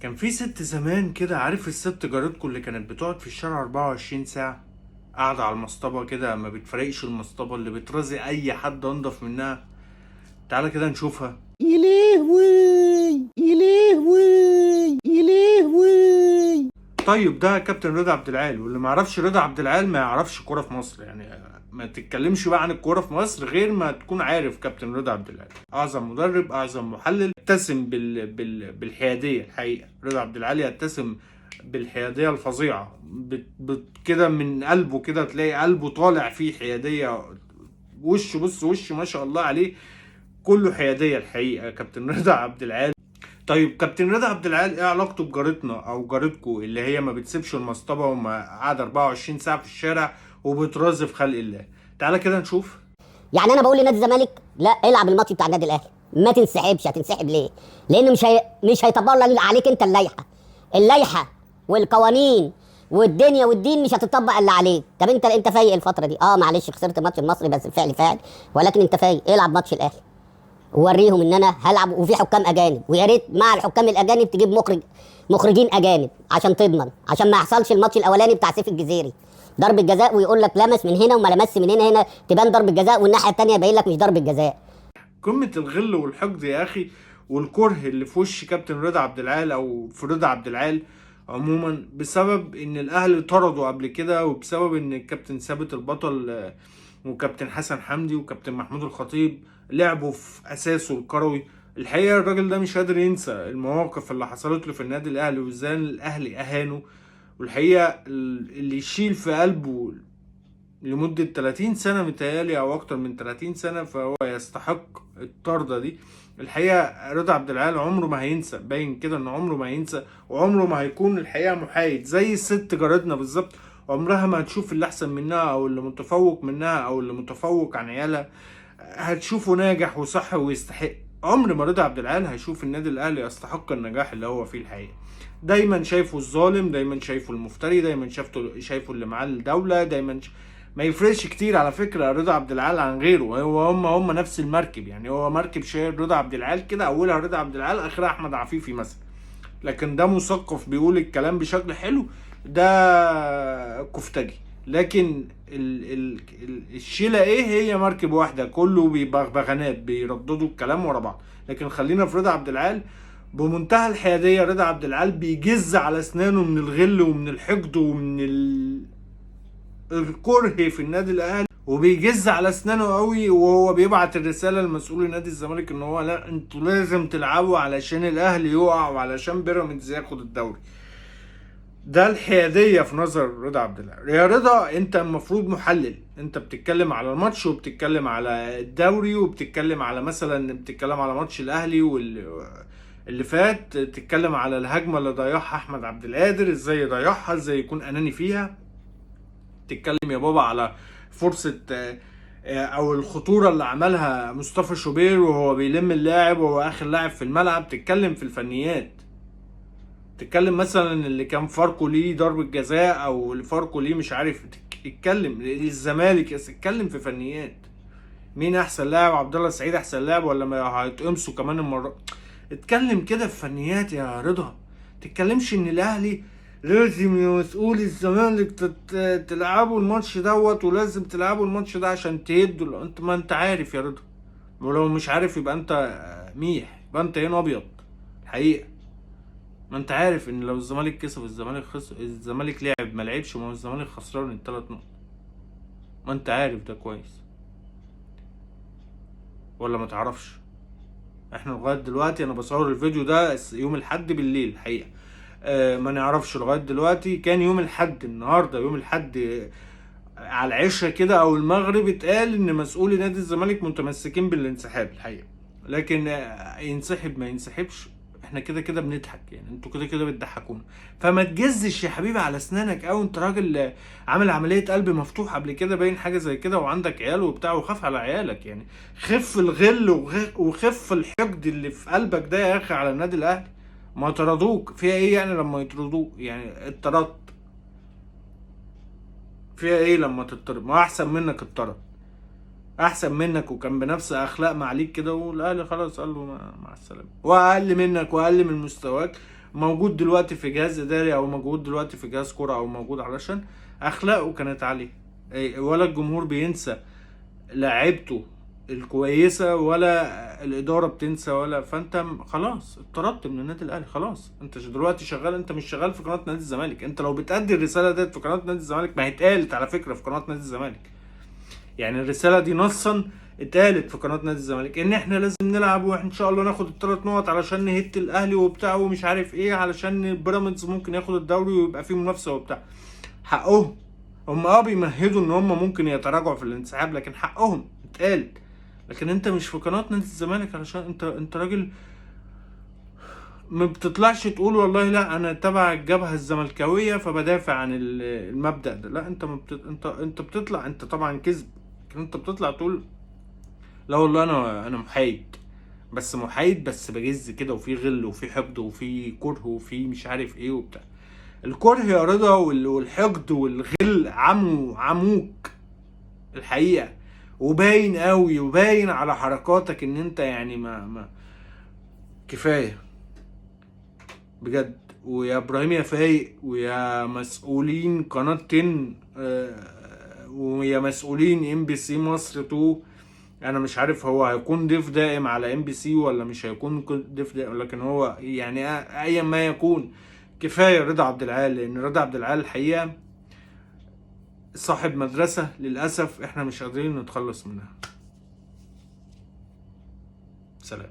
كان في ست زمان كده، عارف الست جارتكم اللي كانت بتقعد في الشارع 24 ساعة قاعدة على المصطبة كده، ما بتفرقش المصطبة، اللي بترازي أي حد أنضف منها. تعالى كده نشوفها. يلهوي يلهوي يلهوي. طيب ده كابتن رضا عبد العال، واللي ما يعرفش رضا عبد العال ما يعرفش كورة في مصر يعني. ما تتكلمش بقى عن الكورة في مصر غير ما تكون عارف كابتن رضا عبد العال. أعظم مدرب، أعظم محلل، يتسم بالحيادية. الحقيقة رضا عبد العال يتسم بالحيادية الفظيعة. كده من قلبه كده تلاقي قلبه طالع فيه حيادية. وشه، بص وشه ما شاء الله عليه، كله حيادية. الحقيقة كابتن رضا عبد العال. طيب كابتن رضا عبد العال ايه علاقته بجارتنا او جارتكو اللي هي ما بتسيبش المصطبه وما قاعده 24 ساعه في الشارع وبترازف خلق الله؟ تعالى كده نشوف. يعني انا بقول لنادي الزمالك لا العب الماتش بتاع النادي الاهلي، ما تنسحبش. هتنسحب ليه؟ لان مش هيطبقوا عليك انت اللائحه والقوانين والدنيا والدين مش هتطبق الا عليك. طب انت فايق الفتره دي؟ معلش خسرت ماتش المصري بس الفعل فاعل، ولكن انت فايق. العب ماتش الاهلي ووريهم ان انا هلعب وفي حكام اجانب، ويا ريت مع الحكام الاجانب تجيب مخرجين اجانب عشان تضمن، عشان ما يحصلش الماتش الاولاني بتاع سيف الجزيري ضربة جزاء ويقول لك لمس من هنا وما لمس من هنا تبان ضربة جزاء، والناحيه الثانيه يبين لك مش ضربة جزاء. قمه الغل والحقد يا اخي، والكره اللي في وش كابتن رضا عبد العال او في رضا عبد العال عموما، بسبب ان الاهلي طردوا قبل كده، وبسبب ان الكابتن ثابت البطل وكابتن حسن حمدي وكابتن محمود الخطيب لعبوا في اساسه الكروي. الحقيقه الراجل ده مش قادر ينسى المواقف اللي حصلت له في النادي الاهلي وازاي الاهلي اهانه. والحقيقه اللي يشيل في قلبه لمدة 30 سنة متهيألي أو أكتر من 30 سنة فهو يستحق الطردة دي. الحقيقة رضا عبد العال عمره ما هينسى، باين كده إن عمره ما هينسى، وعمره ما هيكون الحقيقة محايد زي الست جارتنا بالظبط. عمرها ما هتشوف اللي أحسن منها أو اللي متفوق منها أو اللي متفوق عن عيالها هتشوفه ناجح وصح ويستحق. عمر ما رضا عبد العال هيشوف النادي الأهلي يستحق النجاح اللي هو فيه الحقيقة. دايما شايفه الظالم، دايما شايفه المفتري، دايما شايفه اللي معاه الدولة، دايما ما يفرقش كتير على فكرة رضا عبد العال عن غيره. هو هم نفس المركب يعني، هو مركب شايل رضا عبد العال كده، اولها رضا عبد العال اخرها احمد عفيفي مثلا. لكن ده مثقف بيقول الكلام بشكل حلو، ده كفتجي. لكن الشيلة ايه؟ هي مركب واحدة كله بغبغانات بيرددوا الكلام ورا بعض. لكن خلينا في رضا عبد العال بمنتهى الحيادية. رضا عبد العال بيجز على اسنانه من الغل ومن الحقد ومن الكره في النادي الاهلي، وبيجز على اسنانه قوي وهو بيبعت الرساله لمسؤول نادي الزمالك ان هو لا، انتوا لازم تلعبوا علشان الاهلي يقع وعلشان بيراميدز ياخد الدوري. ده الحياديه في نظر رضا عبد العال. يا رضا انت المفروض محلل، انت بتتكلم على الماتش وبتتكلم على الدوري وبتتكلم على مثلا بتتكلم على ماتش الاهلي اللي فات، تتكلم على الهجمه اللي ضيعها احمد عبد القادر، ازاي يضيعها، ازاي يكون اناني فيها. تتكلم يا بابا على فرصة او الخطورة اللي عملها مصطفى شوبير وهو بيلم اللاعب وهو اخر لاعب في الملعب. تتكلم في الفنيات، تتكلم مثلا اللي كان فاركو ليه ضربة جزاء او اللي فاركو ليه مش عارف. اتكلم الزمالك، اتكلم في فنيات. مين احسن لاعب؟ عبد الله السعيد احسن لاعب ولا ما هيتقمصوا كمان المرة؟ اتكلم كده في فنيات يا رضا. تتكلمش ان الاهلي لازم يا مسؤول الزمالك تلعبوا الماتش دوت ولازم تلعبوا الماتش ده عشان تهدوا. انت ما انت عارف يا رضا، ولو مش عارف يبقى انت ميح، يبقى انت هنا ابيض الحقيقه. ما انت عارف ان لو الزمالك كسب الزمالك خسر، الزمالك لعب ما لعبش ما هو الزمالك خسران ال3 نقط. ما انت عارف ده كويس ولا ما تعرفش؟ احنا لغايه دلوقتي انا بصور الفيديو ده يوم الاحد بالليل الحقيقه. ما نعرفش لغايه دلوقتي. كان يوم الاحد، النهارده يوم الاحد على العشاء كده او المغرب اتقال ان مسؤولي نادي الزمالك متمسكين بالانسحاب الحقيقه. لكن ينسحب ما ينسحبش احنا كده كده بنضحك يعني، انتوا كده كده بتضحكونا. فما تجزش يا حبيبي على اسنانك، او انت راجل عامل عمليه قلب مفتوح قبل كده باين حاجه زي كده وعندك عيال وبتاع، وخاف على عيالك يعني. خف الغل وخف الحقد اللي في قلبك ده يا اخي على النادي الاهلي. ما طردوك فيها ايه يعني لما يطردوك؟ يعني اتطردت فيها ايه لما تطرد؟ ما احسن منك اتطرد، احسن منك وكان بنفس اخلاق معليك كده، والاهلي خلاص قال له مع السلامه، واقل منك واقل من مستواك موجود دلوقتي في جهاز اداري او موجود دلوقتي في جهاز كرة او موجود علشان اخلاقه كانت عالية. ولا الجمهور بينسى لاعيبته الكويسة ولا الادارة بتنسى ولا. فانت خلاص اتطردت من النادي الاهلي، خلاص انت دلوقتي شغال، انت مش شغال في قناة نادي الزمالك. انت لو بتأدي الرسالة ديت في قناة نادي الزمالك، ما هي اتقالت على فكرة في قناة نادي الزمالك، يعني الرسالة دي نصا اتقالت في قناة نادي الزمالك ان احنا لازم نلعب وان شاء الله ناخد ال3 نقط علشان نهت الاهلي وبتاع ومش عارف ايه، علشان بيراميدز ممكن ياخد الدوري ويبقى فيه منافسة وبتاع. حقهم هم بيمهدوا ان هم ممكن يتراجعوا في الانسحاب، لكن حقهم اتقالت. لكن انت مش في قناة نادي الزمالك علشان انت راجل ما بتطلعش تقول والله لا انا تبع الجبهة الزملكاوية فبدافع عن المبدأ ده. لا انت انت بتطلع، انت طبعا كذب، لكن انت بتطلع تقول لا والله انا محايد، بس محايد بس بجز كده، وفي غل وفي حقد وفي كره وفي مش عارف ايه وبتاع. الكره يا رضا والحقد والغل عموك الحقيقة، وباين قوي وباين على حركاتك ان انت يعني ما كفاية بجد. ويا ابراهيم يا فايق ويا مسؤولين قناة 10 ويا مسؤولين MBC مصر 2، انا مش عارف هو هيكون ضيف دائم على MBC ولا مش هيكون ضيف دائم، لكن هو يعني ايا ما يكون كفاية رضا عبد العال. لان رضا عبد العال الحقيقة صاحب مدرسة للأسف احنا مش قادرين نتخلص منها. سلام.